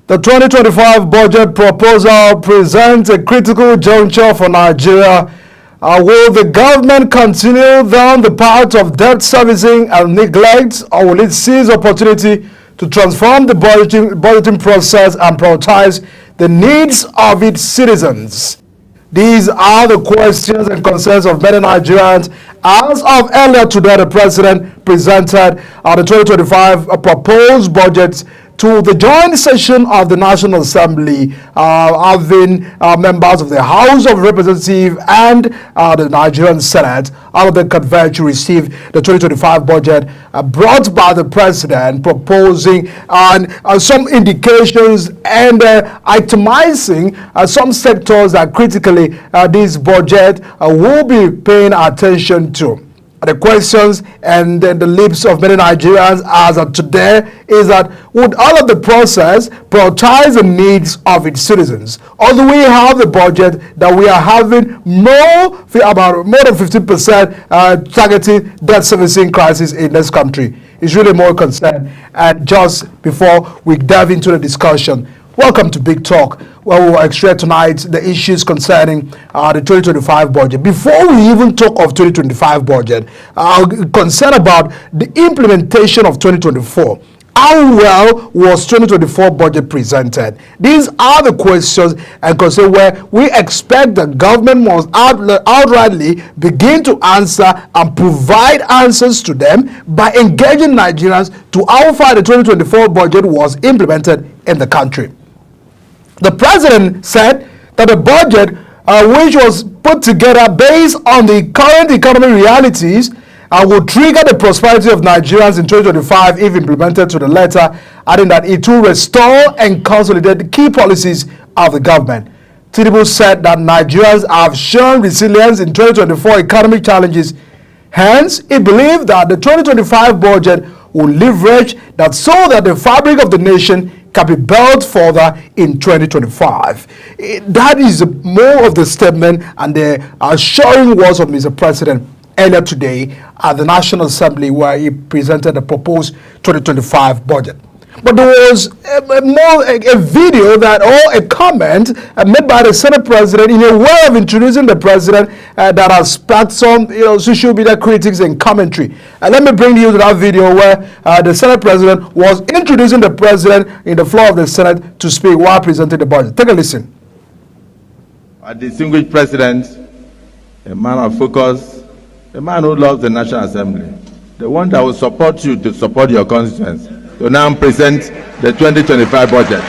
The 2025 budget proposal presents a critical juncture for Nigeria. Will the government continue down the path of debt servicing and neglect, or will it seize opportunity to transform the budgeting process and prioritize the needs of its citizens? These are the questions and concerns of many Nigerians. As of earlier today, the President presented the 2025 proposed budget to the joint session of the National Assembly, having members of the House of Representatives and the Nigerian Senate out of the convene to receive the 2025 budget brought by the President, proposing some indications and itemizing some sectors that critically this budget will be paying attention to. The questions and the lips of many Nigerians as of today is that would all of the process prioritize the needs of its citizens, or do we have the budget that we are having about more than 50% targeting debt servicing crisis in this country? It's really more concern. And just before we dive into the discussion, welcome to Big Talk, where we will extract tonight the issues concerning the 2025 budget. Before we even talk of 2025 budget, I'm concerned about the implementation of 2024. How well was 2024 budget presented? These are the questions and concerns where we expect the government must outrightly begin to answer and provide answers to them by engaging Nigerians to how far the 2024 budget was implemented in the country. The President said that the budget, which was put together based on the current economic realities, will trigger the prosperity of Nigerians in 2025 if implemented to the letter, adding that it will restore and consolidate the key policies of the government. Tinubu said that Nigerians have shown resilience in 2024 economic challenges. Hence, he believed that the 2025 budget will leverage that so that the fabric of the nation can be built further in 2025. That is more of the statement and the assuring words of Mr. President earlier today at the National Assembly, where he presented the proposed 2025 budget. But there was a video that, or a comment made by the Senate President in a way of introducing the President that has sparked some social media critics and commentary. Let me bring you to that video where the Senate President was introducing the President in the floor of the Senate to speak while presenting the budget. Take a listen. Our distinguished President, a man of focus, a man who loves the National Assembly, the one that will support you to support your constituents, to now present the 2025 budget.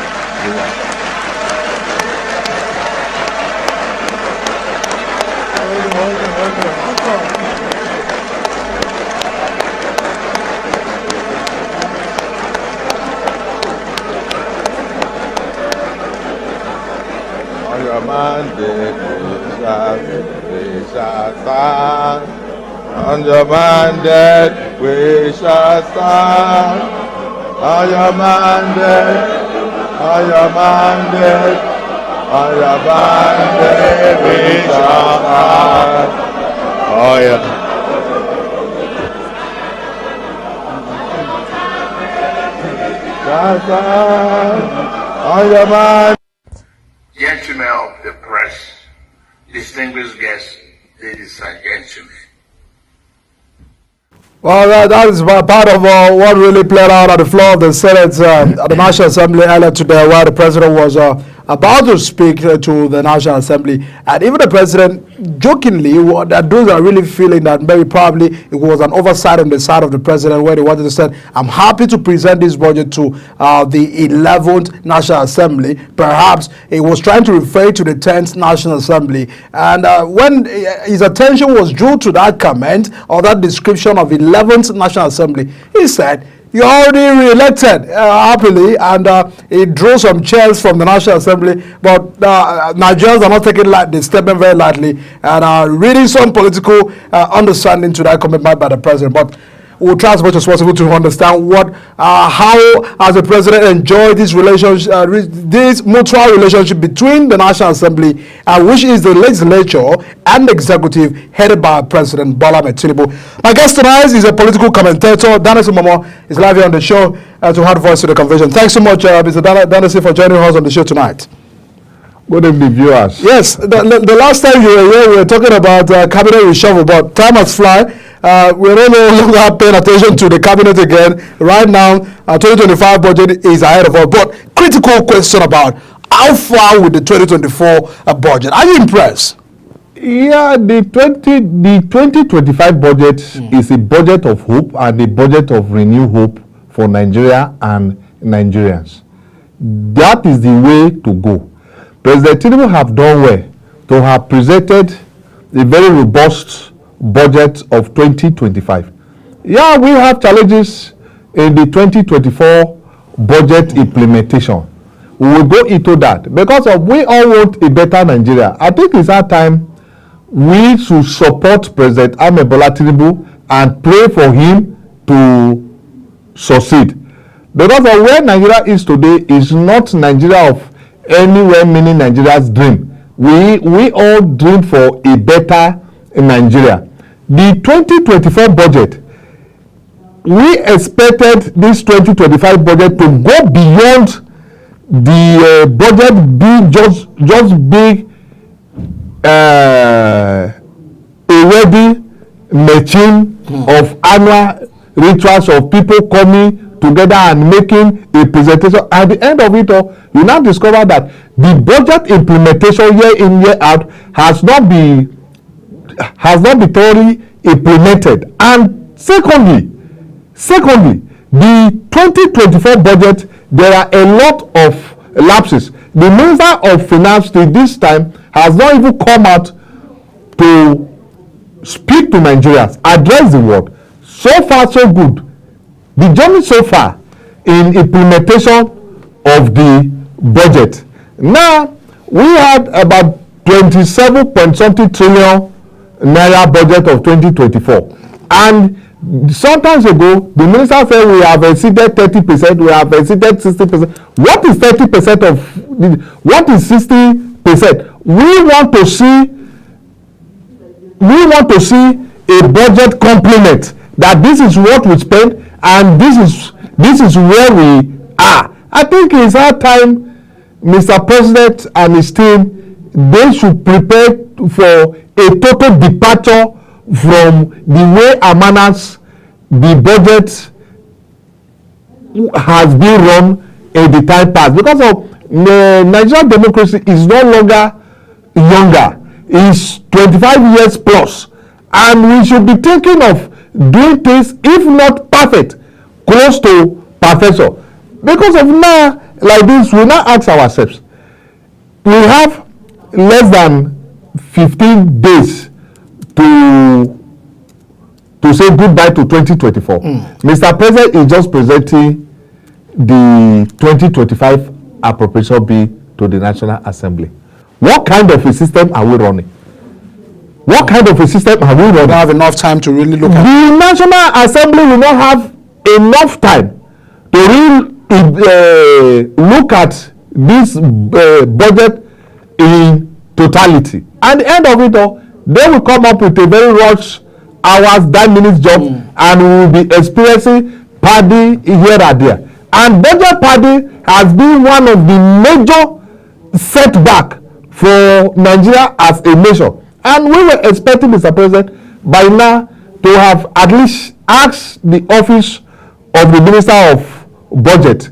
On your mandate we shall stand. On your mandate we shall stand. On your mandate, we shall stand. Oh yeah. On your mandate. Gentlemen of the press, distinguished guests, ladies and gentlemen. Well, that is part of what really played out at the floor of the Senate at the National Assembly earlier today, where the President was about to speak to the National Assembly. And even the President jokingly, that those are really feeling that maybe probably it was an oversight on the side of the President, where they wanted to say, I'm happy to present this budget to the 11th National Assembly. Perhaps he was trying to refer to the 10th National Assembly. And when his attention was drew to that comment or that description of 11th National Assembly, he said, you're already re-elected happily, and it drew some cheers from the National Assembly, but Nigerians are not taking the statement very lightly and are reading some political understanding to that comment made by the President. But we'll try as much as possible to understand how has the president enjoyed this relationship, this mutual relationship between the National Assembly, which is the legislature and the executive headed by President Bola Ahmed Tinubu. My guest tonight is a political commentator. Danesi Momo is live here on the show to add voice to the conversation. Thanks so much, Mr. Danesi, for joining us on the show tonight. Good evening, viewers. Yes, the last time you were here, we were talking about cabinet reshuffle, but time has flown. We're no longer paying attention to the cabinet again. Right now, 2025 budget is ahead of us. But critical question about how far with the 2024 budget. Are you impressed? Yeah, the 2025 budget is a budget of hope and a budget of renewed hope for Nigeria and Nigerians. That is the way to go. President Tinubu have done well to have presented a very robust budget of 2025. Yeah, we have challenges in the 2024 budget implementation. We will go into that because we all want a better Nigeria. I think it's our time we should support President Ahmed Bola Tinubu and pray for him to succeed. Because where Nigeria is today is not Nigeria of anywhere meaning Nigeria's dream. We all dream for a better Nigeria. The 2024 budget, we expected this 2025 budget to go beyond the budget being just being a ready machine of annual rituals of people coming together and making a presentation. At the end of it all, you now discover that the budget implementation year in, year out has not been thoroughly implemented. And secondly, the 2024 budget, there are a lot of lapses. The Minister of Finance this time has not even come out to speak to Nigerians, address the world. So far, so good. The journey so far in implementation of the budget. Now, we had about 27 point something trillion naira budget of 2024. And sometimes ago, the minister said we have exceeded 30%, we have exceeded 60%. What is 30% of, what is 60%? We want to see a budget complement that this is what we spend and this is where we are. I think it's our time, Mr. President and his team, they should prepare for a total departure from the way Amanas, the budget has been run in the time past. Because of Nigerian democracy is no longer younger, it's 25 years plus. And we should be thinking of doing things, if not perfect, close to perfection. Because of now, like this, we now ask ourselves, we have less than 15 days to say goodbye to 2024. Mr. President is just presenting the 2025 appropriation bill to the National Assembly. What kind of a system are we running? What kind of a system are we running? We don't have enough time to really look at it. The National Assembly will not have enough time to really look at this budget in totality. At the end of it all, they will come up with a very rush hours, 9 minutes job, and we will be experiencing party here and there. And budget party has been one of the major setback for Nigeria as a nation. And we were expecting, Mr. President, by now to have at least asked the office of the Minister of Budget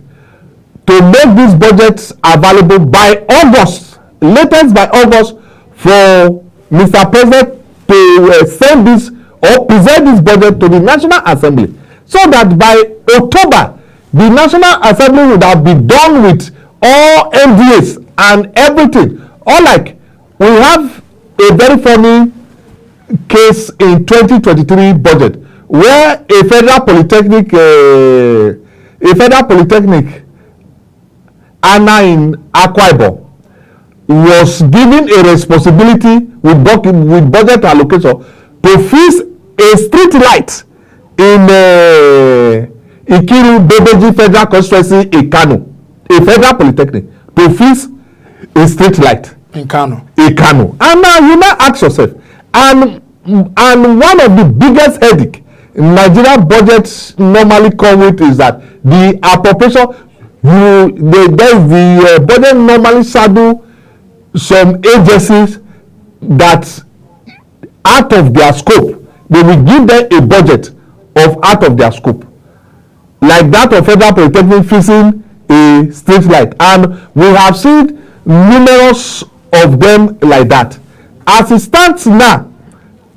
to make these budgets available by August, latest by August, for Mr. President to send this or present this budget to the National Assembly, so that by October, the National Assembly would have been done with all MDAs and everything. Unlike, we have a very funny case in 2023 budget where a federal polytechnic Anna in Akwa Ibom was given a responsibility with budget allocation to fix a street light in Ikiru Bebeji Federal Constituency in Kano, a federal polytechnic, to fix a street light in Kano. And now you now ask yourself, and one of the biggest headache Nigeria budgets normally come with is that the appropriation, the budget normally shadow some agencies that out of their scope, they will give them a budget of out of their scope, like that of Federal Polytechnic fixing a street light, and we have seen numerous of them like that. As it stands now,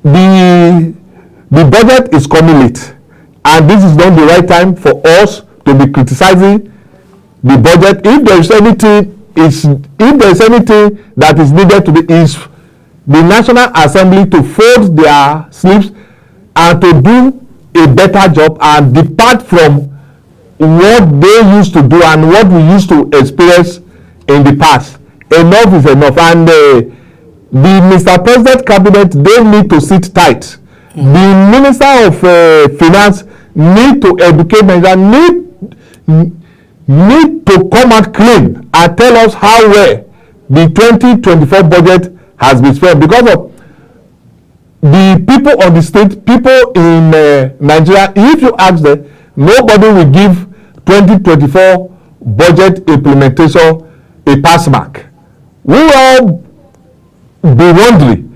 the budget is coming late, and this is not the right time for us to be criticizing the budget. If there is anything that is needed to be, is the National Assembly to fold their sleeves and to do a better job and depart from what they used to do and what we used to experience in the past. Enough is enough, and the Mr. President cabinet, they need to sit tight. The Minister of Finance need to educate Nigeria, need to come out clean and tell us how well the 2024 budget has been spent, because of the people on the street, people in Nigeria. If you ask them, nobody will give 2024 budget implementation a pass mark. We all be wondering,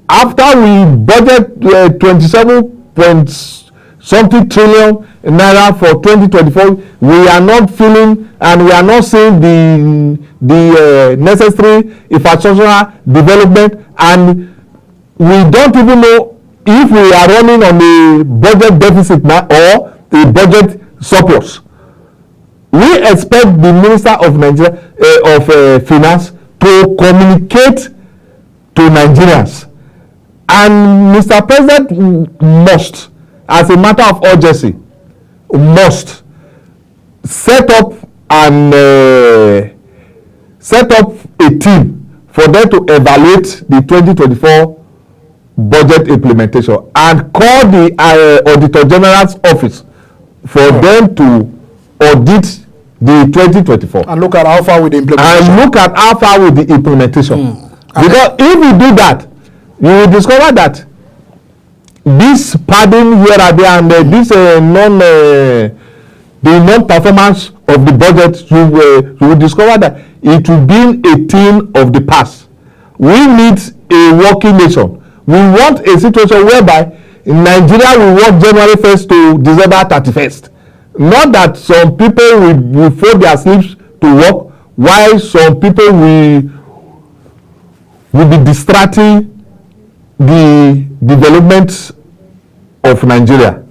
after we budget 27-point-something trillion naira for 2024, we are not feeling and we are not seeing the necessary infrastructural development, and we don't even know if we are running on a budget deficit now or a budget surplus. We expect the Minister of Nigeria of Finance to communicate to Nigerians, and Mr. President must, as a matter of urgency, must set up a team for them to evaluate the 2024 budget implementation and call the Auditor General's office for them to audit the 2024 and look at how far with the implementation. Because if we do that, you will discover that this padding here and there and this the non-performance of the budget, you will discover that it will be a thing of the past. We need a working nation. We want a situation whereby in Nigeria we work January 1st to December 31st. Not that some people will fold their sleeves to work, while some people will be distracting the development of Nigeria.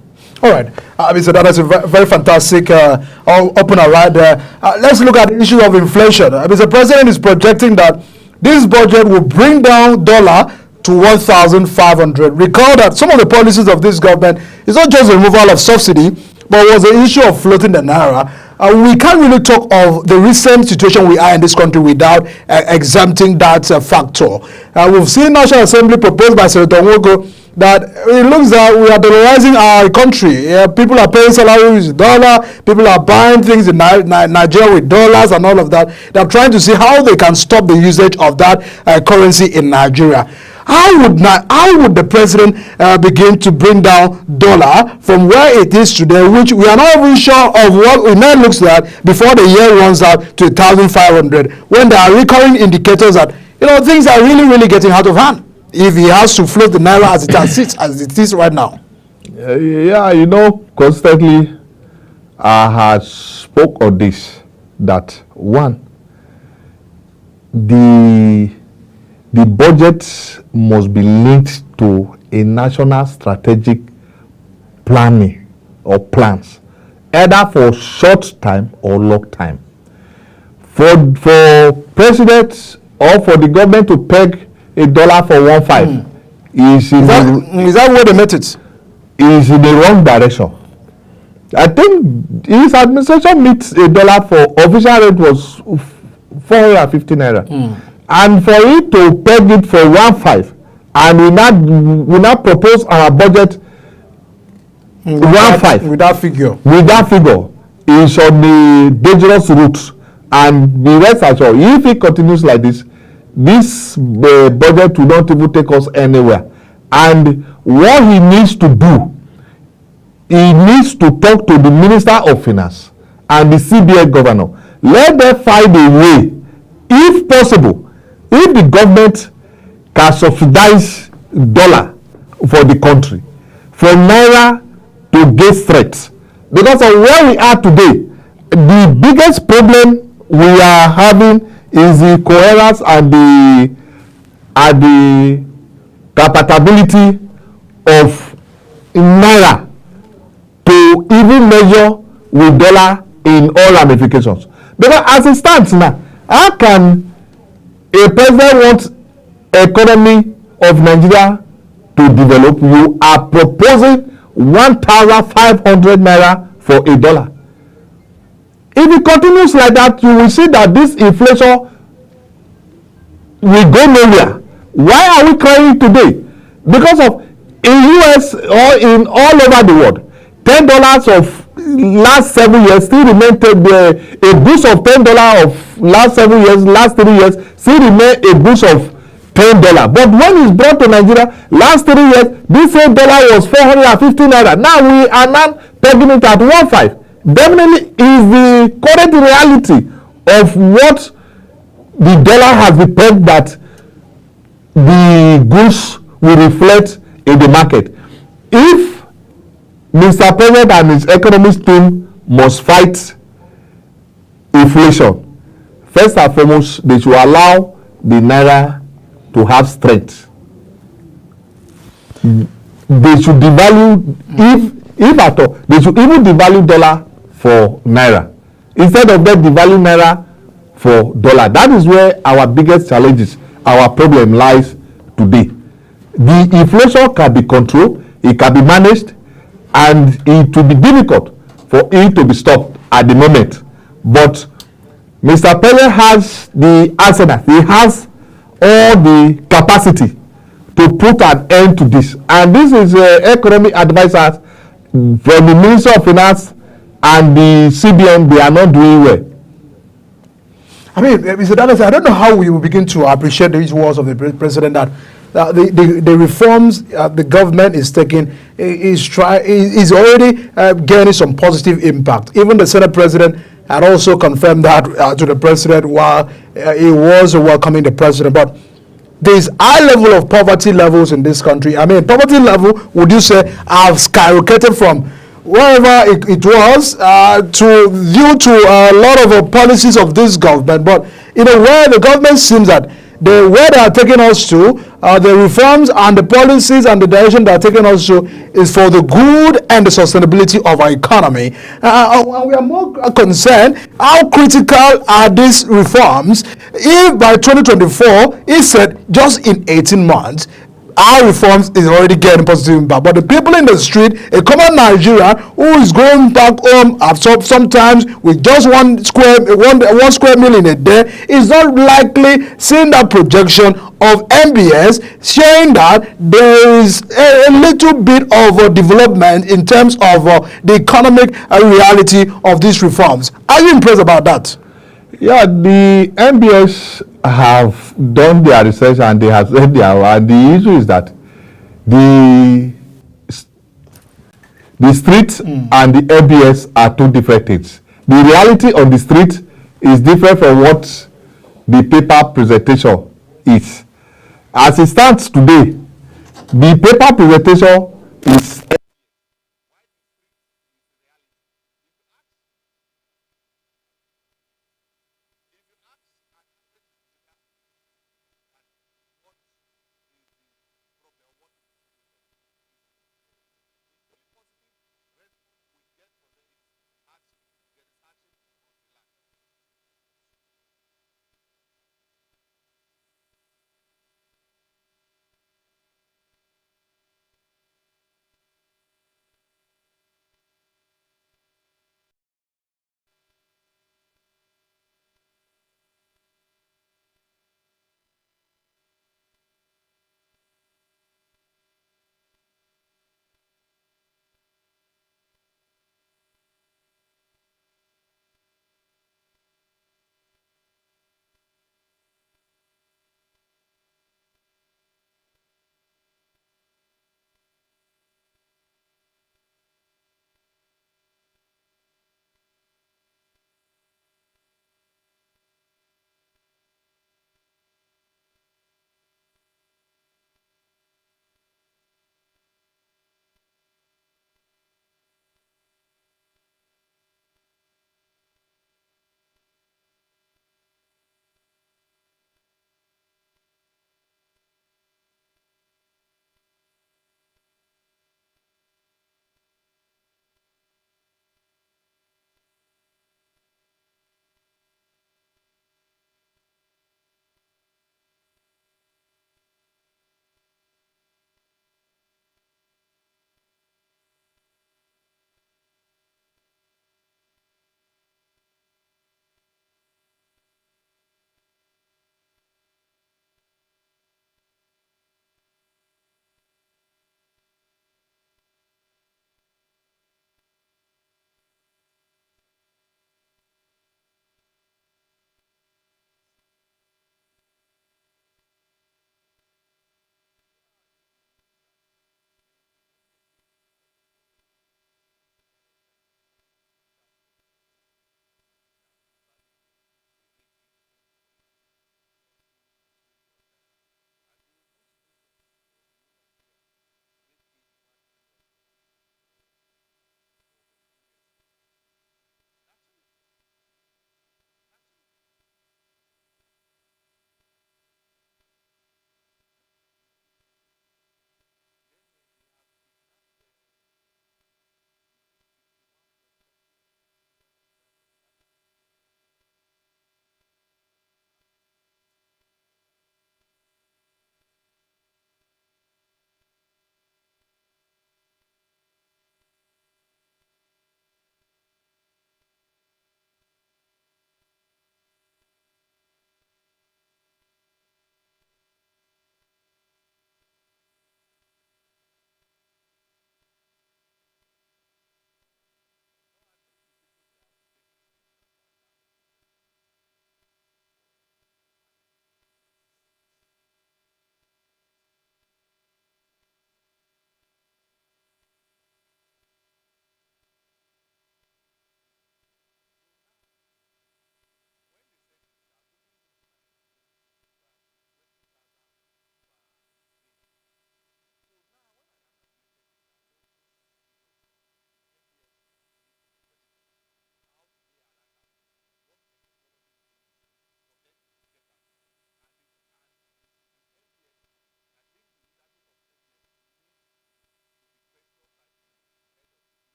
All right, Mr. That's a very fantastic opener right there. Let's look at the issue of inflation. Mr. President is projecting that this budget will bring down dollar to 1,500. Recall that some of the policies of this government is not just the removal of subsidy, but was the issue of floating the naira. We can't really talk of the recent situation we are in this country without exempting that factor. We've seen National Assembly proposed by Senator Nwogo that it looks that we are dollarizing our country. People are paying salaries in dollar, people are buying things in Nigeria with dollars and all of that. They're trying to see how they can stop the usage of that currency in Nigeria. How would the president begin to bring down dollar from where it is today, which we are not even sure of what it now looks like before the year runs out to 1,500, when there are recurring indicators that things are really getting out of hand if he has to float the naira as it is right now? Constantly I had spoke on this, that one, the budget must be linked to a national strategic planning or plans, either for short time or long time. For president or for the government to peg $1 for 1.5 is that where they met it? Is in the wrong direction. I think his administration meets $1 for official rate was 450 naira. And for it to peg it for 1.5, and we now propose our budget With that figure. With that figure, is on the dangerous route, and be rest assured, if it continues like this budget will not even take us anywhere. And what he needs to do, he needs to talk to the Minister of Finance and the CBN governor. Let them find a way, if possible, if the government can subsidize dollar for the country, for naira to gain strength. Because of where we are today, the biggest problem we are having is the coherence and the compatibility of naira to even measure with dollar in all ramifications. Because as it stands now, how can a president want economy of Nigeria to develop? You are proposing 1,500 naira for a dollar. If it continues like that, you will see that this inflation will go nowhere. Why are we crying today? Because of in US or in all over the world, $10 of last 7 years still remain a boost of $10 of last 7 years, last 3 years still remain a boost of $10. But when it's brought to Nigeria, last 3 years, this same dollar was 450 naira. Now we are now pegging it at 1.5. Definitely is the current reality of what the dollar has been pegged, that the goods will reflect in the market. If Mr. President and his economist team must fight inflation, first and foremost, they should allow the naira to have strength. They should devalue, if at all, they should even devalue dollar for naira instead of them devalue naira for dollar. That is where our biggest challenges, our problem lies today. The inflation can be controlled, it can be managed, and it will be difficult for it to be stopped at the moment. But Mr. President has the arsenal, he has all the capacity to put an end to this. And this is economic advisors from the Ministry of Finance and the CBN, they are not doing well. I mean, Mr. Dallas, I don't know how we will begin to appreciate these words of the president that the reforms the government is taking is already gaining some positive impact. Even the Senate president had also confirmed that to the president while he was welcoming the president. But there's high level of poverty levels in this country. I mean, poverty level, would you say, have skyrocketed from wherever it was due to a lot of policies of this government. But in a way, the government seems that where they are taking us to, the reforms and the policies and the direction they are taking us to is for the good and the sustainability of our economy. And we are more concerned, how critical are these reforms if by 2024, it said just in 18 months, our reforms is already getting positive impact. But the people in the street, a common Nigerian who is going back home sometimes with just one square meal in a day, is not likely seeing that projection of MBS showing that there is a little bit of development in terms of the economic reality of these reforms. Are you impressed about that? Yeah, the MBS have done their research and they have said and the issue is that the street and the MBS are two different things. The reality on the street is different from what the paper presentation is. As it stands today, the paper presentation is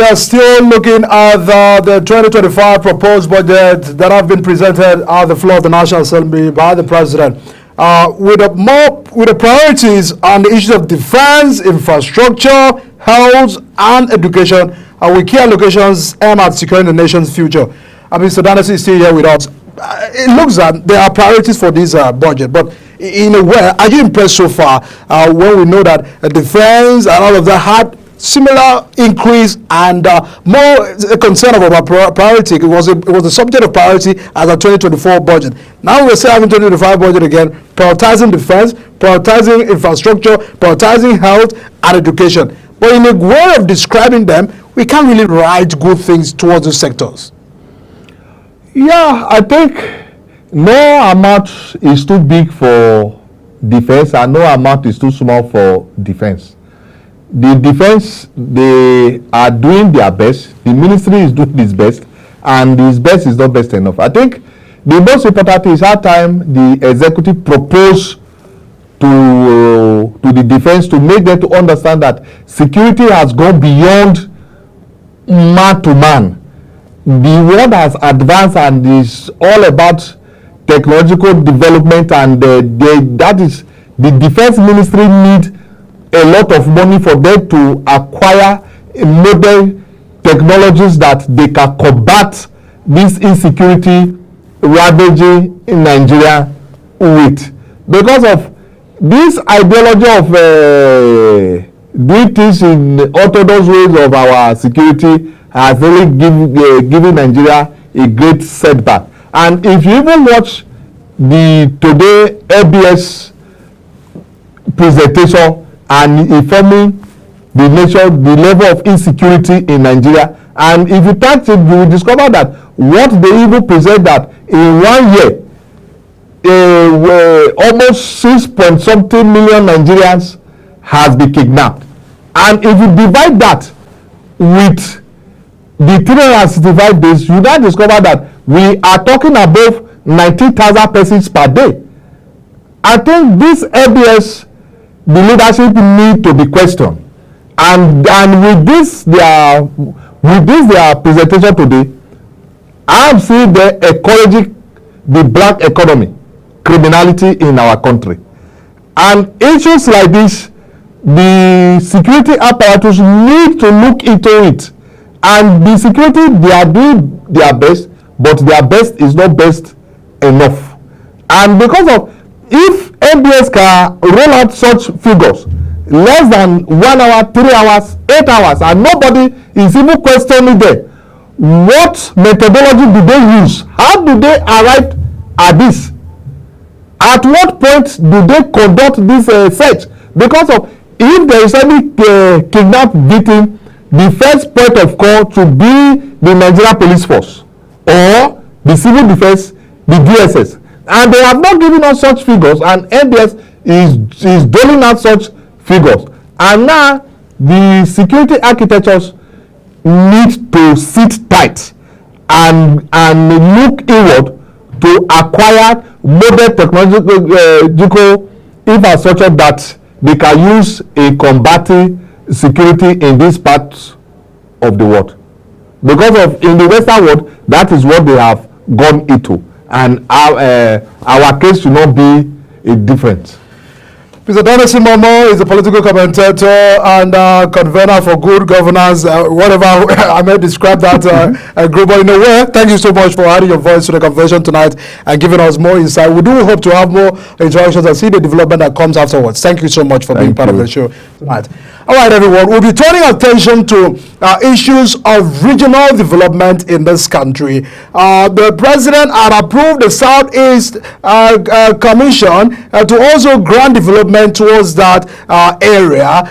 are still looking at the 2025 proposed budget that have been presented at the floor of the National Assembly by the President. With the priorities on the issues of defense, infrastructure, health, and education, with key allocations aimed at securing the nation's future. Mr. Danesi is still here with us. It looks like there are priorities for this budget, but in a way, are you impressed so far when we know that defense and all of that had similar increase and more a concern about priority? It was a subject of priority as a 2024 budget. Now we're still having 2025 budget again, prioritizing defense, prioritizing infrastructure, prioritizing health and education. But in a way of describing them, we can't really write good things towards those sectors. Yeah, I think no amount is too big for defense and no amount is too small for defense. The defense, they are doing their best. The ministry is doing its best, and its best is not best enough. I think the most important thing is how time the executive proposed to the defense to make them to understand that security has gone beyond man to man. The world has advanced and is all about technological development, and that is the defense ministry need a lot of money for them to acquire modern technologies that they can combat this insecurity ravaging in Nigeria with. Because of this ideology of doing things in orthodox ways of our security has really given Nigeria a great setback. And if you even watch the today ABS presentation and informing the nation the level of insecurity in Nigeria, and if you touch it, you will discover that what they even present that in 1 year almost 6-point-something million Nigerians has been kidnapped. And if you divide that with the 365 days, you now discover that we are talking above 90,000 persons per day. I think this ABS, the leadership need to be questioned. And with this their presentation today, I am seeing them encouraging the black economy, criminality in our country. And issues like this, the security apparatus need to look into it. And the security, they are doing their best, but their best is not best enough. And because of, if MBS can roll out such figures, less than 1 hour, 3 hours, 8 hours, and nobody is even questioning them, what methodology do they use? How do they arrive at this? At what point do they conduct this search? Because of, if there is any kidnap victim, the first point of call to be the Nigeria Police Force or the Civil Defense, the DSS. And they have not given us such figures, and NDS is doling out such figures. And now the security architectures need to sit tight and look inward to acquire modern technological infrastructure that they can use in combating security in these parts of the world. Because of in the Western world, that is what they have gone into, and our case should not be different. Mr. Danesi Momo is a political commentator and convener for good governance, whatever I may describe that group. But in a way, thank you so much for adding your voice to the conversation tonight and giving us more insight. We do hope to have more interactions and see the development that comes afterwards. Thank you so much for being part of the show tonight. All right, everyone, we'll be turning attention to issues of regional development in this country. The president had approved the Southeast Commission to also grant development towards that area.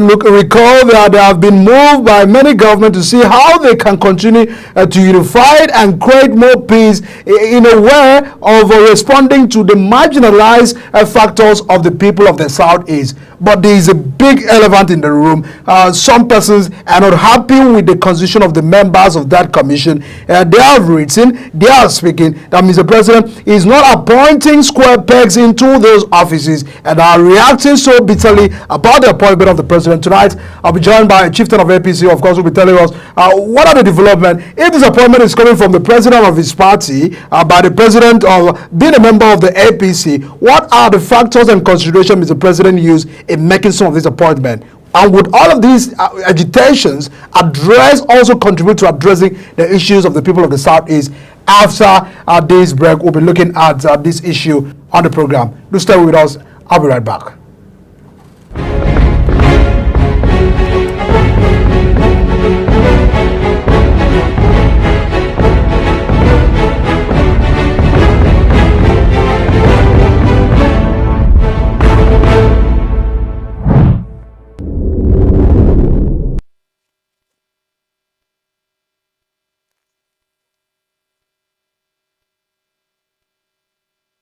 Recall that they have been moved by many governments to see how they can continue to unify and create more peace in a way of responding to the marginalized factors of the people of the Southeast. but there is a big elephant in the room. Some persons are not happy with the constitution of the members of that commission. They have written, they are speaking that Mr. President is not appointing square pegs into those offices, and are reacting so bitterly about the appointment of the president. Tonight, I'll be joined by a chieftain of APC, of course, who will be telling us what are the development. If this appointment is coming from the president of his party, by the president of being a member of the APC, what are the factors and considerations Mr. President used in making some of this appointment? And would all of these agitations also contribute to addressing the issues of the people of the Southeast? After this break, we'll be looking at this issue on the program. Do stay with us. I'll be right back.